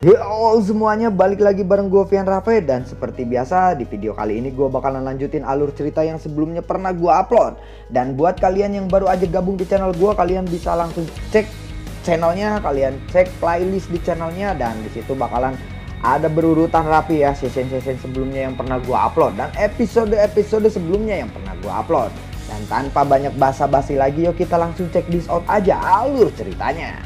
Halo semuanya, balik lagi bareng gue Vian Rafe. Dan seperti biasa di video kali ini gue bakalan lanjutin alur cerita yang sebelumnya pernah gue upload. Dan buat kalian yang baru aja gabung di channel gue, kalian bisa langsung cek channelnya, kalian cek playlist di channelnya. Dan disitu bakalan ada berurutan rapi ya session-session sebelumnya yang pernah gue upload dan episode-episode sebelumnya yang pernah gue upload. Dan tanpa banyak basa-basi lagi, yuk kita langsung cek this out aja alur ceritanya.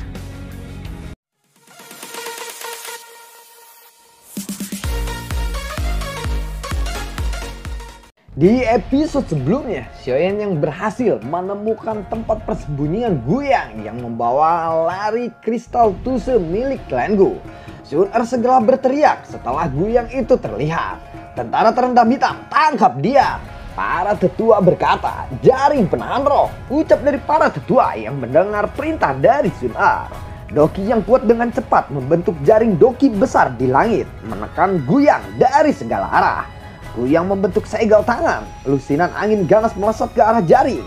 Di episode sebelumnya, Xiaoyan yang berhasil menemukan tempat persembunyian Guiyang yang membawa lari kristal Tuse milik klan Gu. Sun Er segera berteriak setelah Guiyang itu terlihat. Tentara terendam hitam, tangkap dia. Para tetua berkata, jaring penahan roh. Ucap dari para tetua yang mendengar perintah dari Sun Er. Doki yang kuat dengan cepat membentuk jaring doki besar di langit, menekan Guiyang dari segala arah. Guiyang membentuk segel tangan, lusinan angin ganas melesat ke arah jaring.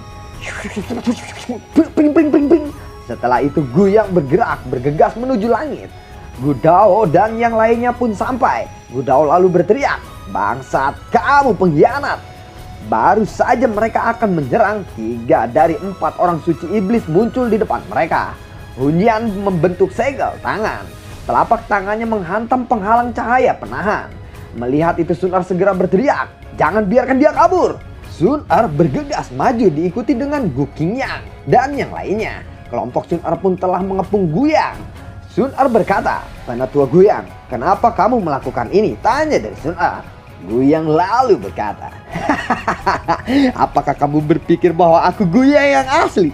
Ping ping ping ping. Setelah itu Guiyang bergerak bergegas menuju langit. Gudao dan yang lainnya pun sampai. Gudao lalu berteriak, bangsat, kamu pengkhianat. Baru saja mereka akan menyerang, 3 dari 4 orang suci iblis muncul di depan mereka. Hunyan membentuk segel tangan. Telapak tangannya menghantam penghalang cahaya penahan. Melihat itu Sun Er segera berteriak, jangan biarkan dia kabur. Sun Er bergegas maju diikuti dengan Gu Qingyang dan yang lainnya. Kelompok Sun Er pun telah mengepung Guiyang. Sun Er berkata, Penatua Guiyang, kenapa kamu melakukan ini? Tanya dari Sun Er. Guiyang lalu berkata, apakah kamu berpikir bahwa aku Guiyang yang asli?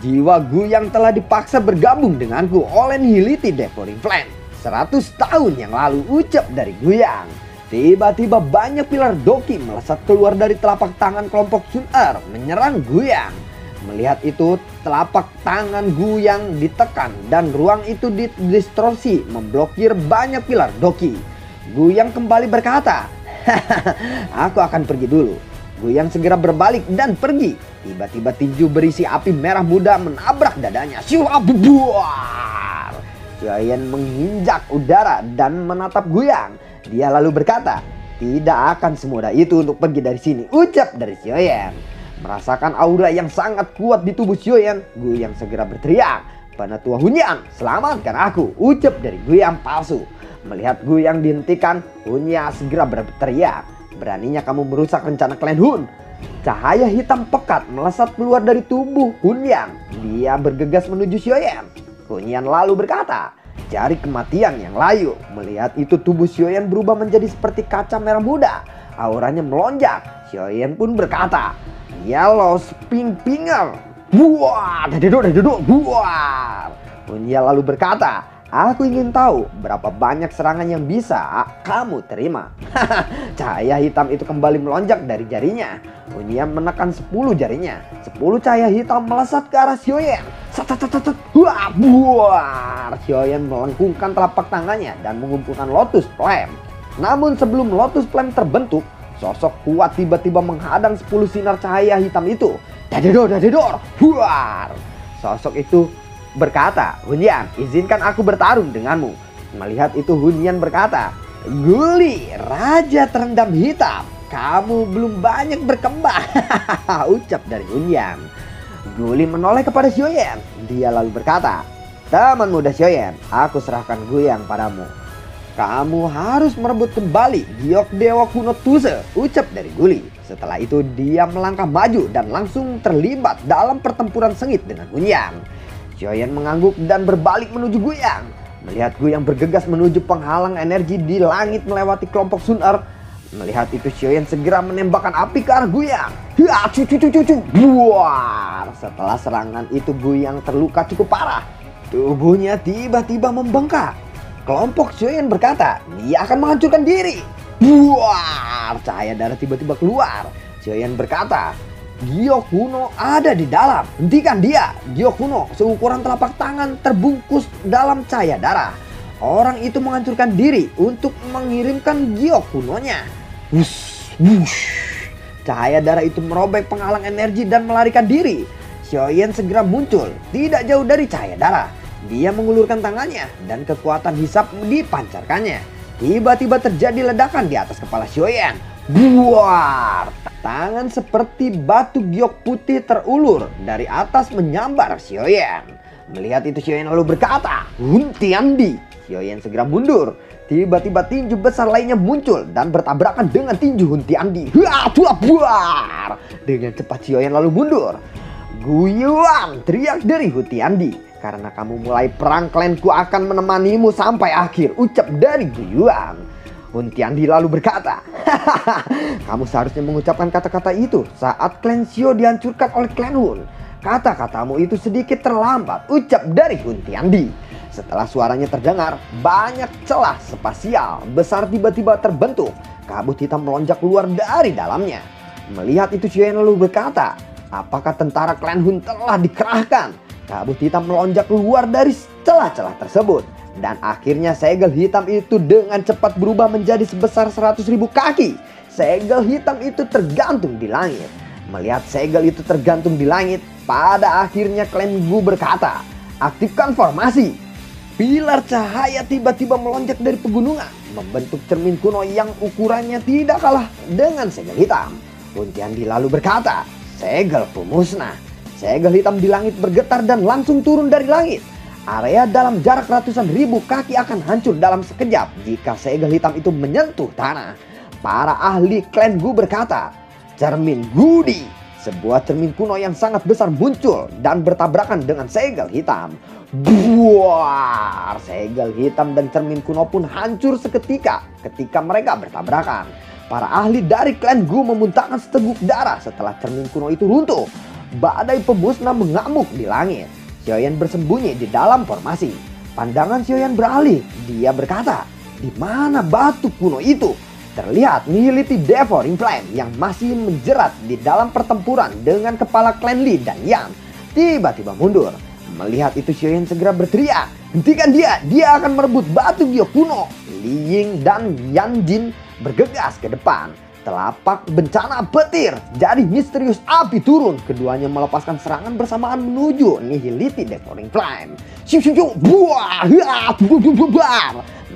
Jiwa Guiyang telah dipaksa bergabung denganku oleh Nihility Devouring Flame. 100 tahun yang lalu, ucap dari Guiyang. Tiba-tiba banyak pilar doki melesat keluar dari telapak tangan kelompok Sun Er menyerang Guiyang. Melihat itu, telapak tangan Guiyang ditekan dan ruang itu didistorsi memblokir banyak pilar doki. Guiyang kembali berkata, aku akan pergi dulu. Guiyang segera berbalik dan pergi. Tiba-tiba tinju berisi api merah muda menabrak dadanya. Buar. Xiaoyan menginjak udara dan menatap Guiyang. Dia lalu berkata, tidak akan semudah itu untuk pergi dari sini, ucap dari Xiaoyan. Merasakan aura yang sangat kuat di tubuh Xiaoyan, Guiyang segera berteriak, Penatua Hunyan, selamatkan aku, ucap dari Guiyang palsu. Melihat Guiyang dihentikan, Hunyan segera berteriak, beraninya kamu merusak rencana klan Hun. Cahaya hitam pekat melesat keluar dari tubuh Hunyan. Dia bergegas menuju Xiaoyan. Hunyan lalu berkata, jari kematian yang layu. Melihat itu tubuh Xiaoyan berubah menjadi seperti kaca merah muda. Auranya melonjak. Xiaoyan pun berkata, Yellow Spin Finger. Buar, duduk, buar. Hunyan lalu berkata, aku ingin tahu berapa banyak serangan yang bisa kamu terima. Cahaya hitam itu kembali melonjak dari jarinya. Hunyan menekan 10 jarinya. 10 cahaya hitam melesat ke arah Xiaoyan. Buar. Xiaoyan melengkungkan telapak tangannya dan mengumpulkan Lotus Flame. Namun sebelum Lotus Flame terbentuk, sosok kuat tiba-tiba menghadang 10 sinar cahaya hitam itu. Dadedor. Buar. Sosok itu berkata, Hunyan, izinkan aku bertarung denganmu. Melihat itu Hunyan berkata, Guli, raja terendam hitam, kamu belum banyak berkembang. Ucap dari Hunyan. Guli menoleh kepada Xiaoyan. Dia lalu berkata, teman muda Xiaoyan, aku serahkan Guiyang padamu. Kamu harus merebut kembali giok dewa kuno Tuse, ucap dari Guli. Setelah itu dia melangkah maju dan langsung terlibat dalam pertempuran sengit dengan Hunyan. Xiaoyan mengangguk dan berbalik menuju Guiyang. Melihat Guiyang bergegas menuju penghalang energi di langit melewati kelompok Sun Er. Melihat itu Xiaoyan segera menembakkan api ke arah Guiyang. Buar. Setelah serangan itu Guiyang terluka cukup parah. Tubuhnya tiba-tiba membengkak. Kelompok Xiaoyan berkata, dia akan menghancurkan diri. Buar. Cahaya darah tiba-tiba keluar. Xiaoyan berkata, giok kuno ada di dalam, hentikan dia. Giok kuno seukuran telapak tangan terbungkus dalam cahaya darah. Orang itu menghancurkan diri untuk mengirimkan giok kunonya. Wush. Cahaya darah itu merobek penghalang energi dan melarikan diri. Xiaoyan segera muncul tidak jauh dari cahaya darah. Dia mengulurkan tangannya dan kekuatan hisap dipancarkannya. Tiba-tiba terjadi ledakan di atas kepala Xiaoyan. Buar! Tangan seperti batu giok putih terulur dari atas menyambar Xiaoyan. Melihat itu Xiaoyan lalu berkata, "Hun Tiandi." Xiaoyan segera mundur. Tiba-tiba tinju besar lainnya muncul dan bertabrakan dengan tinju Hun Tiandi. Buar! Dengan cepat Xiaoyan lalu mundur. "Guyuan!" teriak dari Hun Tiandi. "Karena kamu mulai perang, klanku akan menemanimu sampai akhir," ucap dari Guyuan. Hun Tiandi lalu berkata, "Kamu seharusnya mengucapkan kata-kata itu saat klan Xiao dihancurkan oleh klan Hun. Kata-katamu itu sedikit terlambat," ucap dari Hun Tiandi. Setelah suaranya terdengar, banyak celah spasial besar tiba-tiba terbentuk. Kabut hitam melonjak keluar dari dalamnya. Melihat itu Xiaoyan lalu berkata, "Apakah tentara klan Hun telah dikerahkan?" Kabut hitam melonjak keluar dari celah-celah tersebut. Dan akhirnya segel hitam itu dengan cepat berubah menjadi sebesar 100.000 kaki. Segel hitam itu tergantung di langit. Melihat segel itu tergantung di langit, pada akhirnya klan Gu berkata, "Aktifkan formasi." Pilar cahaya tiba-tiba melonjak dari pegunungan, membentuk cermin kuno yang ukurannya tidak kalah dengan segel hitam. Hun Tiandi lalu berkata, "Segelku musnah." Segel hitam di langit bergetar dan langsung turun dari langit. Area dalam jarak ratusan ribu kaki akan hancur dalam sekejap jika segel hitam itu menyentuh tanah. Para ahli klan Gu berkata, "Cermin Gudi." Sebuah cermin kuno yang sangat besar muncul dan bertabrakan dengan segel hitam. Buar! Segel hitam dan cermin kuno pun hancur seketika ketika mereka bertabrakan. Para ahli dari klan Gu memuntahkan seteguk darah setelah cermin kuno itu runtuh. Badai pemusnah mengamuk di langit. Xiaoyan bersembunyi di dalam formasi. Pandangan Xiaoyan beralih. Dia berkata, "Di mana batu kuno itu?" Terlihat Nihility Devouring Flame yang masih menjerat di dalam pertempuran dengan kepala klan Li dan Yan. Tiba-tiba mundur. Melihat itu Xiaoyan segera berteriak, "Hentikan dia! Dia akan merebut batu giok kuno!" Li Ying dan Yan Jin bergegas ke depan. Telapak bencana petir dari misterius api turun. Keduanya melepaskan serangan bersamaan menuju Nihility Devouring Flame. Buah!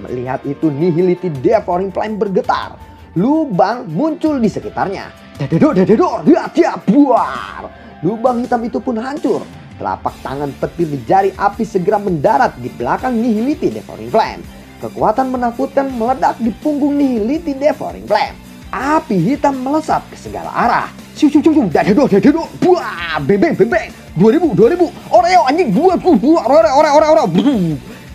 Melihat itu Nihility Devouring Flame bergetar. Lubang muncul di sekitarnya. Buar! Lubang hitam itu pun hancur. Telapak tangan petir di jari api segera mendarat di belakang Nihility Devouring Flame. Kekuatan menakutkan meledak di punggung Nihility Devouring Flame. Api hitam melesat ke segala arah. Buah, bebeng. 2000. Oreo anjing, Oreo.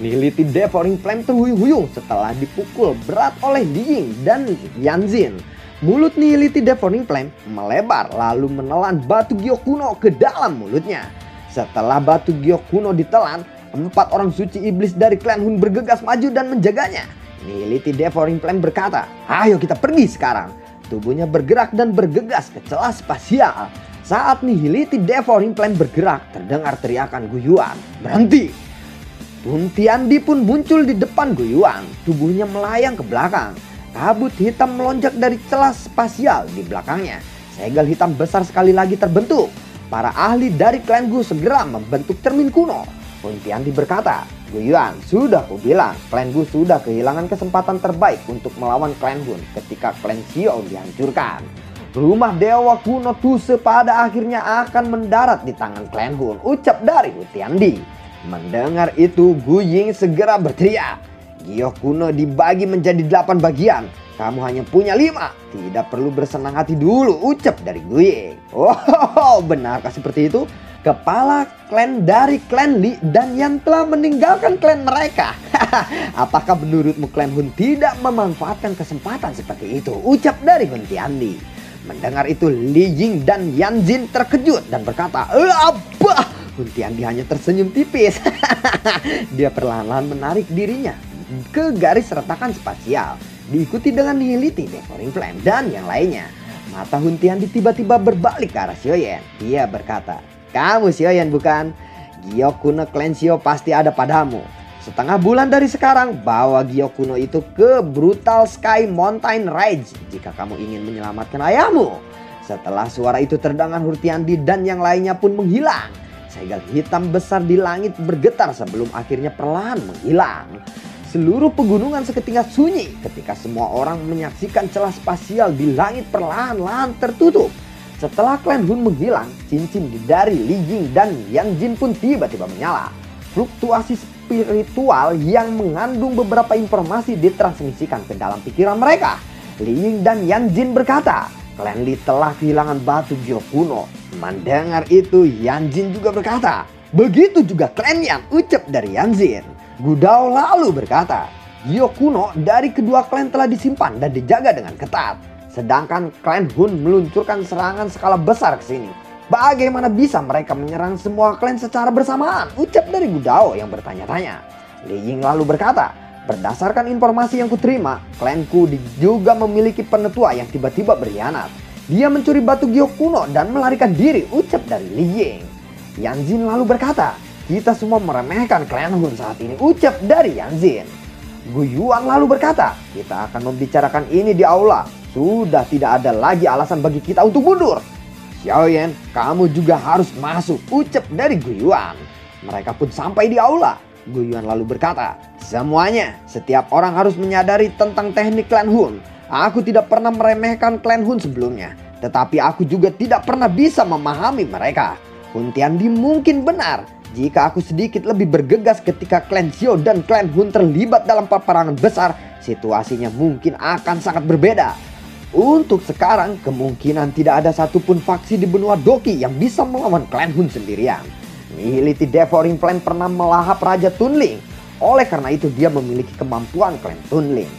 Nihility Devouring Flame terhuyung-huyung setelah dipukul berat oleh Li Ying dan Yan Jin. Mulut Nihility Devouring Flame melebar lalu menelan batu giok kuno ke dalam mulutnya. Setelah batu giok kuno ditelan, 4 orang suci iblis dari klan Hun bergegas maju dan menjaganya. Nihility Devouring Flame berkata, "Ayo kita pergi sekarang." Tubuhnya bergerak dan bergegas ke celah spasial. Saat Nihility Devouring Flame bergerak, terdengar teriakan Guyuan, "Berhenti!" Hun Tiandi pun muncul di depan Guyuan. Tubuhnya melayang ke belakang. Kabut hitam melonjak dari celah spasial di belakangnya. Segel hitam besar sekali lagi terbentuk. Para ahli dari klan Gu segera membentuk cermin kuno. Hun Tiandi berkata, "Guyuan, sudah kubilang, klan Gu sudah kehilangan kesempatan terbaik untuk melawan klan Hun ketika klan Xiao dihancurkan. Rumah dewa kuno Tuse pada akhirnya akan mendarat di tangan klan Hun," ucap dari Hun Tiandi. Mendengar itu, Gu Ying segera berteriak, "Giok kuno dibagi menjadi 8 bagian. Kamu hanya punya 5. Tidak perlu bersenang hati dulu," ucap dari Gu Ying. Oh, benarkah seperti itu? Kepala klan dari klan Li dan Yan telah meninggalkan klan mereka. Apakah menurutmu klan Hun tidak memanfaatkan kesempatan seperti itu? Ucap dari Hun Tiandi. Mendengar itu Li Ying dan Yan Jin terkejut dan berkata, "Apa?" Hun Tiandi hanya tersenyum tipis. Dia perlahan-lahan menarik dirinya ke garis retakan spasial, diikuti dengan Nihility Devouring Flame dan yang lainnya. Mata Hun Tiandi tiba-tiba berbalik ke arah Xiaoyan. Dia berkata, "Kamu Xiaoyan bukan? Giok kuno klan Xiao pasti ada padamu. Setengah bulan dari sekarang, bawa giok kuno itu ke Brutal Sky Mountain Ridge jika kamu ingin menyelamatkan ayahmu." Setelah suara itu terdengar, Hun Tiandi dan yang lainnya pun menghilang. Segel hitam besar di langit bergetar sebelum akhirnya perlahan menghilang. Seluruh pegunungan seketika sunyi ketika semua orang menyaksikan celah spasial di langit perlahan-lahan tertutup. Setelah klan Hun menghilang, cincin dari Li Ying dan Yan Jin pun tiba-tiba menyala. Fluktuasi spiritual yang mengandung beberapa informasi ditransmisikan ke dalam pikiran mereka. Li Ying dan Yan Jin berkata, klan Li telah kehilangan batu giok kuno. Mendengar itu, Yan Jin juga berkata, begitu juga klan Yan, ucap dari Yan Jin. Gu Dao lalu berkata, giok kuno dari kedua klan telah disimpan dan dijaga dengan ketat. Sedangkan klan Hun meluncurkan serangan skala besar ke sini. Bagaimana bisa mereka menyerang semua klan secara bersamaan? Ucap dari Gu Dao yang bertanya-tanya. Li Ying lalu berkata, berdasarkan informasi yang kuterima, klanku juga memiliki penetua yang tiba-tiba berkhianat. Dia mencuri batu giok kuno dan melarikan diri, ucap dari Li Ying. Yan Jin lalu berkata, kita semua meremehkan klan Hun saat ini, ucap dari Yan Jin. Gu Yuan lalu berkata, kita akan membicarakan ini di aula. Sudah tidak ada lagi alasan bagi kita untuk mundur. Xiaoyan, kamu juga harus masuk, ucap dari Gu Yuan. Mereka pun sampai di aula. Gu Yuan lalu berkata, semuanya, setiap orang harus menyadari tentang teknik klan Hun. Aku tidak pernah meremehkan klan Hun sebelumnya, tetapi aku juga tidak pernah bisa memahami mereka. Hun Tiandi mungkin benar jika aku sedikit lebih bergegas ketika klan Xiao dan klan Hun terlibat dalam peperangan besar, situasinya mungkin akan sangat berbeda. Untuk sekarang, kemungkinan tidak ada satupun faksi di benua Doki yang bisa melawan klan Hun sendirian. Nihility Devouring Flame pernah melahap Raja Tunling. Oleh karena itu dia memiliki kemampuan klan Tunling.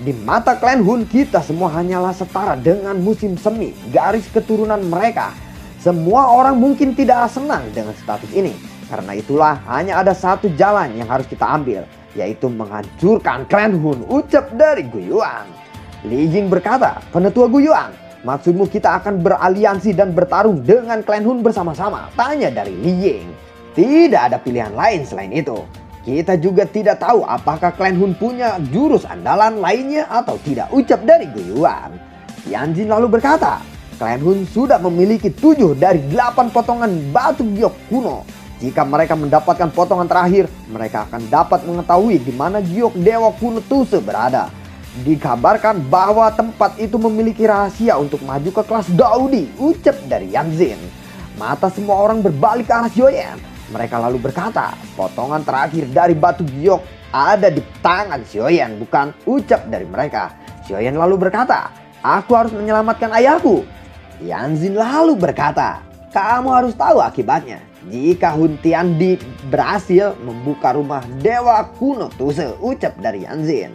Di mata klan Hun, kita semua hanyalah setara dengan musim semi, garis keturunan mereka. Semua orang mungkin tidak senang dengan status ini. Karena itulah hanya ada satu jalan yang harus kita ambil, yaitu menghancurkan klan Hun, ucap dari Gu Yuan. Li Ying berkata, penetua Gu Yuan, maksudmu kita akan beraliansi dan bertarung dengan klan Hun bersama-sama? Tanya dari Li Ying. Tidak ada pilihan lain selain itu. Kita juga tidak tahu apakah klan Hun punya jurus andalan lainnya atau tidak, ucap dari Gu Yuan. Yan Jin lalu berkata, klan Hun sudah memiliki 7 dari 8 potongan batu giok kuno. Jika mereka mendapatkan potongan terakhir, mereka akan dapat mengetahui di mana giok dewa kuno Tuse berada. Dikabarkan bahwa tempat itu memiliki rahasia untuk maju ke kelas Daudi, ucap dari Yan Jin. Mata semua orang berbalik ke arah Xiaoyan. Mereka lalu berkata, potongan terakhir dari batu giok ada di tangan Xiaoyan, bukan, ucap dari mereka. Xiaoyan lalu berkata, aku harus menyelamatkan ayahku. Yan Jin lalu berkata, kamu harus tahu akibatnya. Jika Hun Tiandi berhasil membuka rumah dewa kuno Tuse, ucap dari Yan Jin.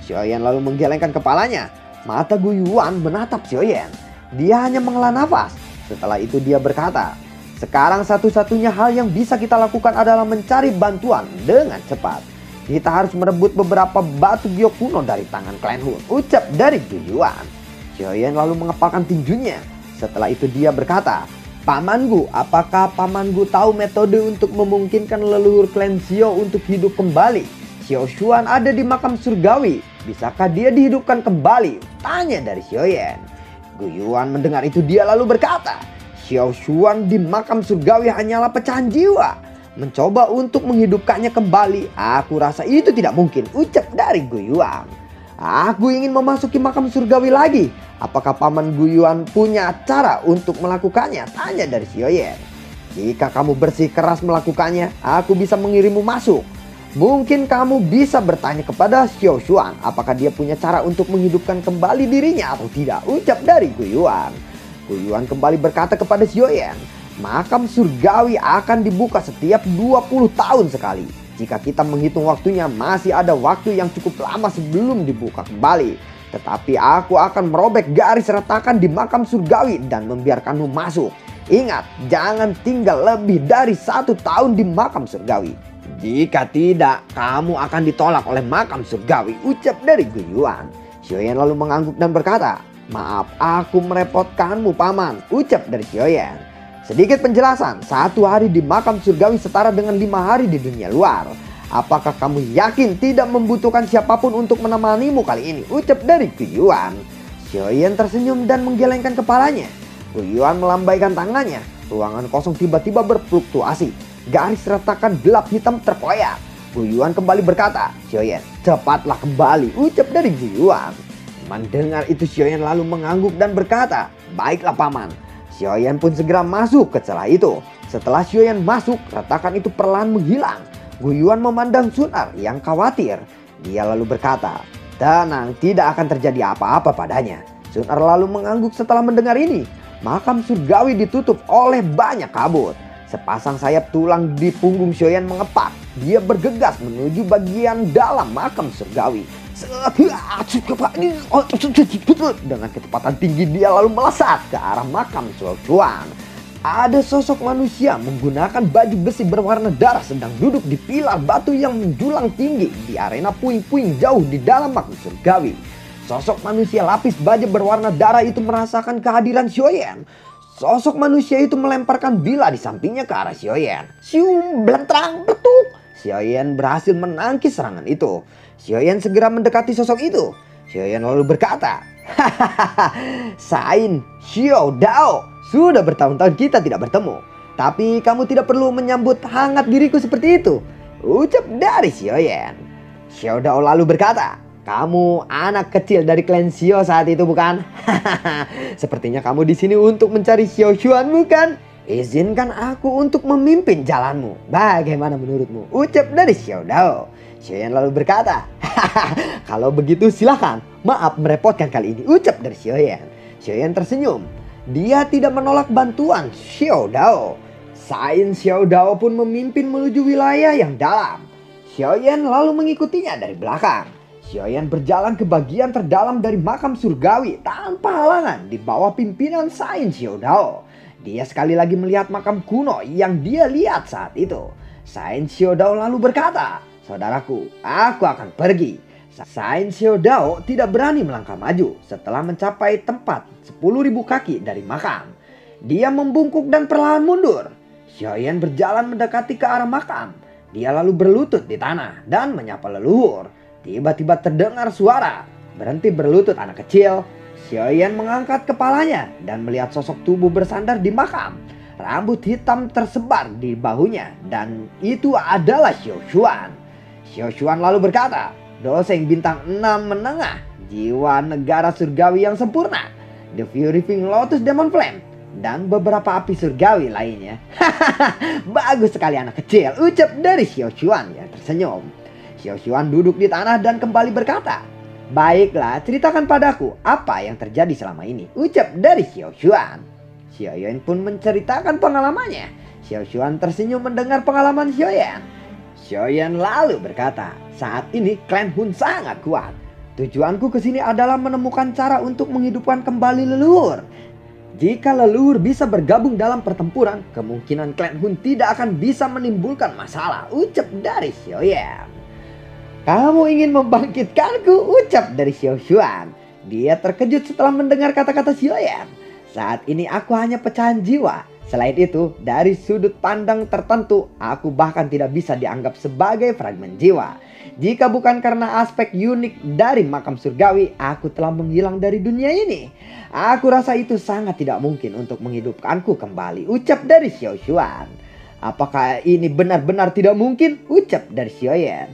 Xiaoyan lalu menggelengkan kepalanya. Mata Gu Yuan menatap Xiaoyan. Dia hanya menghela nafas. Setelah itu dia berkata, sekarang satu-satunya hal yang bisa kita lakukan adalah mencari bantuan dengan cepat. Kita harus merebut beberapa batu giok kuno dari tangan klan Hun, ucap dari Gu Yuan. Xiaoyan lalu mengepalkan tinjunya. Setelah itu dia berkata, Pamanku, apakah Pamanku tahu metode untuk memungkinkan leluhur klan Xiao untuk hidup kembali? Xiao Xuan ada di makam surgawi. Bisakah dia dihidupkan kembali? Tanya dari Xiaoyan. Gu Yuan mendengar itu dia lalu berkata, Xiao Xuan di makam surgawi hanyalah pecahan jiwa. Mencoba untuk menghidupkannya kembali, aku rasa itu tidak mungkin, ucap dari Gu Yuan. Aku ingin memasuki makam surgawi lagi. Apakah Paman Gu Yuan punya cara untuk melakukannya? Tanya dari Xiaoyan. Jika kamu bersih keras melakukannya, aku bisa mengirimmu masuk. Mungkin kamu bisa bertanya kepada Xiao Xuan apakah dia punya cara untuk menghidupkan kembali dirinya atau tidak, ucap dari Gu Yuan. Gu Yuan kembali berkata kepada Xiaoyan, makam surgawi akan dibuka setiap 20 tahun sekali. Jika kita menghitung waktunya, masih ada waktu yang cukup lama sebelum dibuka kembali. Tetapi aku akan merobek garis retakan di makam surgawi dan membiarkanmu masuk. Ingat, jangan tinggal lebih dari 1 tahun di makam surgawi. Jika tidak, kamu akan ditolak oleh makam surgawi, ucap dari Gu Yuan. Xiaoyan lalu mengangguk dan berkata, maaf, aku merepotkanmu Paman, ucap dari Xiaoyan. Sedikit penjelasan, 1 hari di makam surgawi setara dengan 5 hari di dunia luar. Apakah kamu yakin tidak membutuhkan siapapun untuk menemanimu kali ini, ucap dari Gu Yuan. Xiaoyan tersenyum dan menggelengkan kepalanya. Gu Yuan melambaikan tangannya. Ruangan kosong tiba-tiba berfluktuasi. Garis retakan gelap hitam terkoyak. Gu Yuan kembali berkata, "Xiaoyan, cepatlah kembali," ucap dari Gu Yuan. Mendengar itu Xiaoyan lalu mengangguk dan berkata, "Baiklah paman." Xiaoyan pun segera masuk ke celah itu. Setelah Xiaoyan masuk, retakan itu perlahan menghilang. Gu Yuan memandang Sun Er yang khawatir. Dia lalu berkata, "Tenang, tidak akan terjadi apa-apa padanya." Sun Er lalu mengangguk setelah mendengar ini. Makam surgawi ditutup oleh banyak kabut. Sepasang sayap tulang di punggung Xiaoyan mengepak. Dia bergegas menuju bagian dalam makam surgawi. Dengan kecepatan tinggi dia lalu melesat ke arah makam Xiaochuan. Ada sosok manusia menggunakan baju besi berwarna darah sedang duduk di pilar batu yang menjulang tinggi di arena puing-puing jauh di dalam makam surgawi. Sosok manusia lapis baja berwarna darah itu merasakan kehadiran Xiaoyan. Sosok manusia itu melemparkan bila di sampingnya ke arah Xiaoyan. Sium, belentrang, betuk. Xiaoyan berhasil menangkis serangan itu. Xiaoyan segera mendekati sosok itu. Xiaoyan lalu berkata, "Hahaha, Sain Xiao Dao, sudah bertahun-tahun kita tidak bertemu. Tapi kamu tidak perlu menyambut hangat diriku seperti itu," ucap dari Xiaoyan. Xiao Dao lalu berkata, "Kamu anak kecil dari klan Xiao saat itu bukan? Sepertinya kamu di sini untuk mencari Xiaochuan bukan? Izinkan aku untuk memimpin jalanmu. Bagaimana menurutmu?" ucap dari Xiao Dao. Xiaoyan lalu berkata, "Kalau begitu silakan. Maaf merepotkan kali ini," ucap dari Xiaoyan. Xiaoyan tersenyum. Dia tidak menolak bantuan Xiao Dao. Sain Xiao Dao pun memimpin menuju wilayah yang dalam. Xiaoyan lalu mengikutinya dari belakang. Xiaoyan berjalan ke bagian terdalam dari makam surgawi tanpa halangan di bawah pimpinan Sain Xiao Dao. Dia sekali lagi melihat makam kuno yang dia lihat saat itu. Sain Xiao Dao lalu berkata, "Saudaraku, aku akan pergi." Sain Xiao Dao tidak berani melangkah maju setelah mencapai tempat 10.000 kaki dari makam. Dia membungkuk dan perlahan mundur. Xiaoyan berjalan mendekati ke arah makam. Dia lalu berlutut di tanah dan menyapa leluhur. Tiba-tiba terdengar suara, "Berhenti berlutut anak kecil." Xiaoyan mengangkat kepalanya dan melihat sosok tubuh bersandar di makam. Rambut hitam tersebar di bahunya dan itu adalah Xiaochuan. Xiaochuan lalu berkata, "Doseng bintang 6 menengah, jiwa negara surgawi yang sempurna, The Fury Pink Lotus Demon Flame, dan beberapa api surgawi lainnya." "Bagus sekali anak kecil," ucap dari Xiaochuan yang tersenyum. Xiaochuan duduk di tanah dan kembali berkata, "Baiklah, ceritakan padaku apa yang terjadi selama ini," ucap dari Xiaochuan. Xiaoyan pun menceritakan pengalamannya. Xiaochuan tersenyum mendengar pengalaman Xiaoyan. Xiaoyan lalu berkata, "Saat ini klan Hun sangat kuat. Tujuanku ke sini adalah menemukan cara untuk menghidupkan kembali leluhur. Jika leluhur bisa bergabung dalam pertempuran, kemungkinan klan Hun tidak akan bisa menimbulkan masalah," ucap dari Xiaoyan. "Kamu ingin membangkitkanku," ucap dari Xiaochuan. Dia terkejut setelah mendengar kata-kata Xiaoyan. "Saat ini aku hanya pecahan jiwa. Selain itu, dari sudut pandang tertentu, aku bahkan tidak bisa dianggap sebagai fragmen jiwa. Jika bukan karena aspek unik dari makam surgawi, aku telah menghilang dari dunia ini. Aku rasa itu sangat tidak mungkin untuk menghidupkanku kembali," ucap dari Xiaochuan. "Apakah ini benar-benar tidak mungkin?" ucap dari Xiaoyan.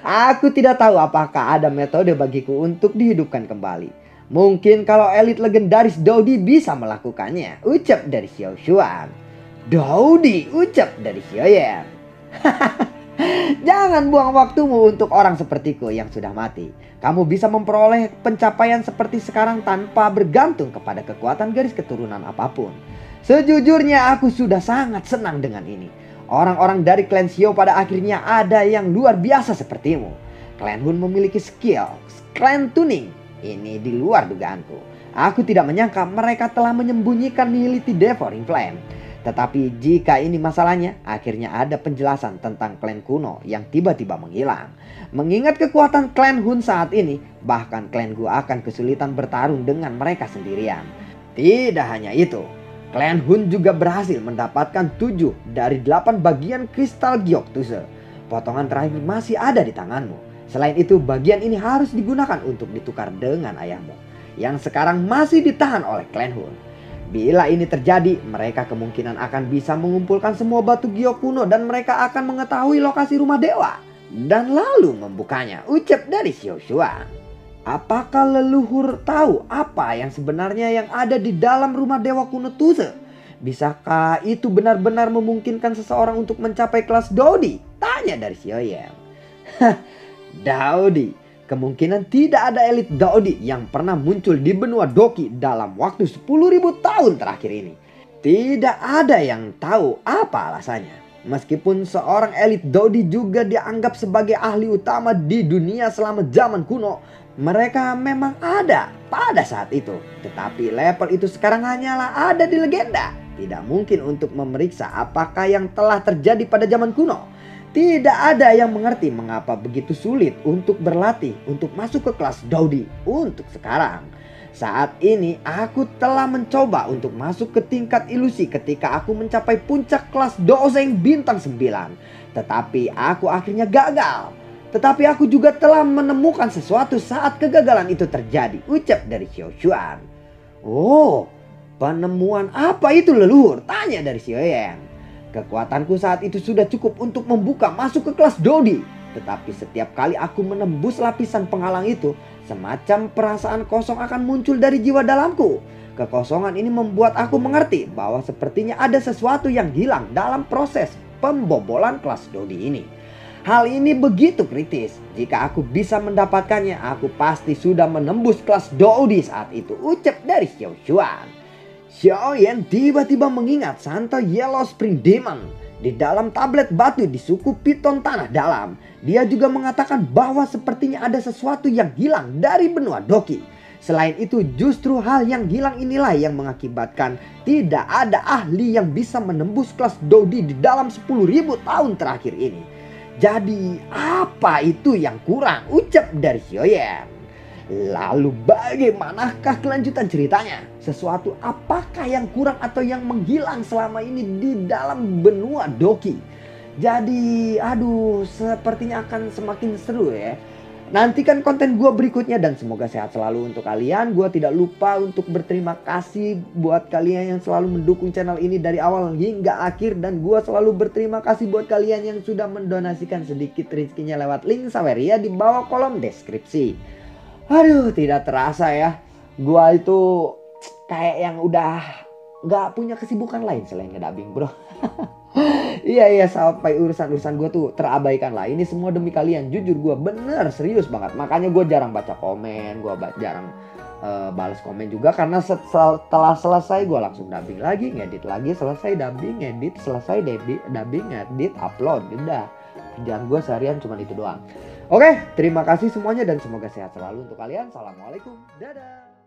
"Aku tidak tahu apakah ada metode bagiku untuk dihidupkan kembali. Mungkin kalau elit legendaris Daudi bisa melakukannya," ucap dari Xiaochuan. "Daudi," ucap dari Xiaoyan. "Jangan buang waktumu untuk orang sepertiku yang sudah mati. Kamu bisa memperoleh pencapaian seperti sekarang tanpa bergantung kepada kekuatan garis keturunan apapun. Sejujurnya aku sudah sangat senang dengan ini. Orang-orang dari klan Xiao pada akhirnya ada yang luar biasa sepertimu. Klan Hun memiliki skill klan tuning. Ini di luar dugaanku. Aku tidak menyangka mereka telah menyembunyikan Nihility Devouring Flame. Tetapi jika ini masalahnya, akhirnya ada penjelasan tentang klan kuno yang tiba-tiba menghilang. Mengingat kekuatan klan Hun saat ini, bahkan klan Gu akan kesulitan bertarung dengan mereka sendirian. Tidak hanya itu, klan Hun juga berhasil mendapatkan 7 dari 8 bagian kristal Gyeoktuse. Potongan terakhir masih ada di tanganmu. Selain itu, bagian ini harus digunakan untuk ditukar dengan ayahmu. yang sekarang masih ditahan oleh klan Hun. Bila ini terjadi, mereka kemungkinan akan bisa mengumpulkan semua batu giok kuno dan mereka akan mengetahui lokasi rumah dewa dan lalu membukanya, ucap dari Xiao Xuan. Apakah leluhur tahu apa yang sebenarnya yang ada di dalam rumah dewa kuno Tuse? Bisakah itu benar-benar memungkinkan seseorang untuk mencapai kelas Dodi? Tanya dari Xiaoyan. Dodi, kemungkinan tidak ada elit Dodi yang pernah muncul di benua Doki dalam waktu 10.000 tahun terakhir ini. Tidak ada yang tahu apa alasannya. Meskipun seorang elit Dodi juga dianggap sebagai ahli utama di dunia selama zaman kuno, mereka memang ada pada saat itu. Tetapi level itu sekarang hanyalah ada di legenda. Tidak mungkin untuk memeriksa apakah yang telah terjadi pada zaman kuno. Tidak ada yang mengerti mengapa begitu sulit untuk berlatih untuk masuk ke kelas Dodi untuk sekarang. Saat ini aku telah mencoba untuk masuk ke tingkat ilusi ketika aku mencapai puncak kelas Dozeng bintang 9. Tetapi aku akhirnya gagal. Tetapi aku juga telah menemukan sesuatu saat kegagalan itu terjadi, ucap dari Xiao Xuan. Oh, penemuan apa itu leluhur? Tanya dari Xiaoyan. Kekuatanku saat itu sudah cukup untuk membuka masuk ke kelas Dodi. Tetapi setiap kali aku menembus lapisan penghalang itu, semacam perasaan kosong akan muncul dari jiwa dalamku. Kekosongan ini membuat aku mengerti bahwa sepertinya ada sesuatu yang hilang dalam proses pembobolan kelas Dodi ini. Hal ini begitu kritis. Jika aku bisa mendapatkannya, aku pasti sudah menembus kelas Dodi saat itu, ucap dari Xiao Xuan. Xiaoyan tiba-tiba mengingat Santo Yellow Spring Demon di dalam tablet batu di suku Piton Tanah Dalam. Dia juga mengatakan bahwa sepertinya ada sesuatu yang hilang dari benua Doki. Selain itu, justru hal yang hilang inilah yang mengakibatkan tidak ada ahli yang bisa menembus kelas Dodi di dalam 10.000 tahun terakhir ini. Jadi apa itu yang kurang, ucap dari Xiaoyan. Lalu bagaimanakah kelanjutan ceritanya? Sesuatu apakah yang kurang atau yang menghilang selama ini di dalam benua Doki? Jadi aduh, sepertinya akan semakin seru ya. Nantikan konten gue berikutnya dan semoga sehat selalu untuk kalian. Gue tidak lupa untuk berterima kasih buat kalian yang selalu mendukung channel ini dari awal hingga akhir. Dan gue selalu berterima kasih buat kalian yang sudah mendonasikan sedikit rezekinya lewat link Saweria di bawah kolom deskripsi. Aduh, tidak terasa ya, gue itu kayak yang udah gak punya kesibukan lain selain ngedubbing bro. Iya sampai urusan-urusan gue tuh terabaikan lah. Ini semua demi kalian, jujur gue bener serius banget. Makanya gue jarang baca komen, gue jarang balas komen juga. Karena setelah selesai gue langsung dubbing lagi, ngedit lagi, selesai dubbing, ngedit, selesai dubbing, ngedit, upload. Udah, kerjaan gue seharian cuma itu doang. Oke, terima kasih semuanya dan semoga sehat selalu untuk kalian. Assalamualaikum, dadah.